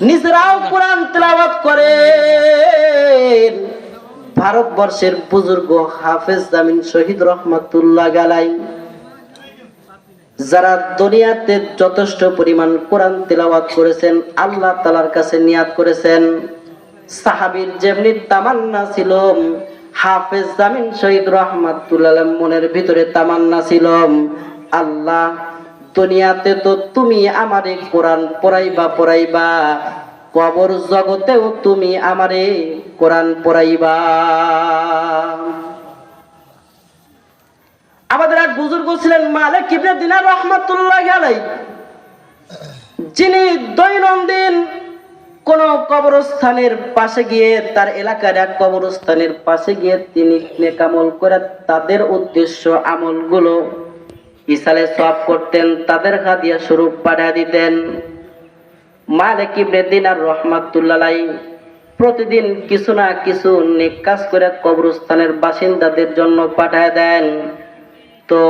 নিজেরাও কোরআন তেলাওয়াত করে। ভারতবর্ষের বুজুর্গ হাফেজ জামিন শহীদ রহমাতুল্লাহ আলাইহি, যারা দুনিয়াতে যথেষ্ট পরিমাণ কোরআন তেলাওয়াত করেছেন, আল্লাহ তাআলার কাছে নিয়াত করেছেন। সাহাবীর যেমনি তামান্না ছিল, হাফেজ জামিন শহীদ রহমাতুল্লাহ আলাইহির মনের ভিতরে তামান্না ছিল, আল্লাহ দুনিয়াতে তো তুমি আমারে কোরআন পড়াইবা, কবর জগতেও তুমি আমারে কোরআন পড়াইবা। আমাদের এক বুজুর্গ ছিলেন মালিক ইবনে দিনার রহমাতুল্লাহি আলাইহি, যিনি দৈনন্দিন কোন কবরস্থানের পাশে গিয়ে, তার এলাকার এক কবরস্থানের পাশে গিয়ে তিনি নেক আমল করে তাদের উদ্দেশ্য আমলগুলো ইসালে সওয়াব করতেন, তাদের হাদিয়া স্বরূপ পাঠিয়ে দিতেন। মালিক ইবনে দিনার রহমাতুল্লাহি আলাইহি প্রতিদিন কিছু না কিছু নেক কাজ করে কবরস্থানের বাসিন্দাদের জন্য পাঠিয়ে দেন। তো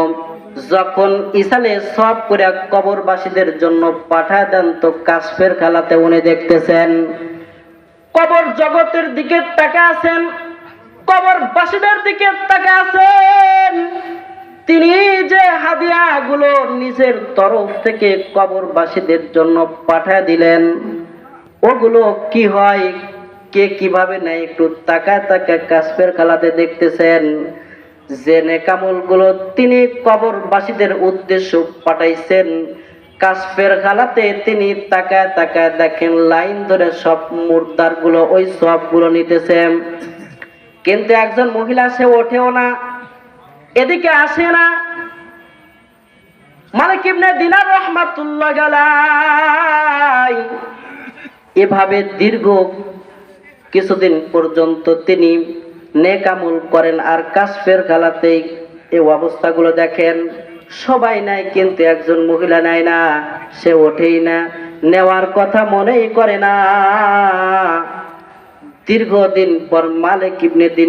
যখন ইসালে সওয়াব করে কবরবাসীদের জন্য পাঠিয়ে দেন, তো কাশফের খালাতে উনি দেখতেছেন, কবর জগতের দিকে তাকিয়ে আছেন, কবরবাসীদের দিকে তাকিয়ে আছেন। তিনি যে হাদিয়াগুলো নিজের তরফ থেকে কবরবাসীদের জন্য পাঠিয়ে দিলেন, ওগুলো কি হয়, কে কিভাবে নেয়, একটু তাকায় তাকায় কাশফের খালাতে দেখতেছেন যে নেকামলগুলো তিনি কবরবাসীদের উদ্দেশ্য পাঠাইছেন। কাশফের খালাতে তিনি তাকায় তাকায় দেখেন লাইন ধরে সব মুর্দারগুলো ওই সবগুলো নিতেছে, কিন্তু একজন মহিলা সে ওঠেও না, এদিকে আসে না। মালিক ইবনে দিনার রহমাতুল্লাহি আলাইহি এভাবে দীর্ঘ কিছুদিন পর্যন্ত তিনি নেক আমল করেন, আর কাশফের খালাতে এই অবস্থাগুলো দেখেন। সবাই নেয়, কিন্তু একজন মহিলা নেয় না, সে ওঠেই না, নেওয়ার কথা মনেই করে না। দীর্ঘদিন পর মালিক ইবনে দিনার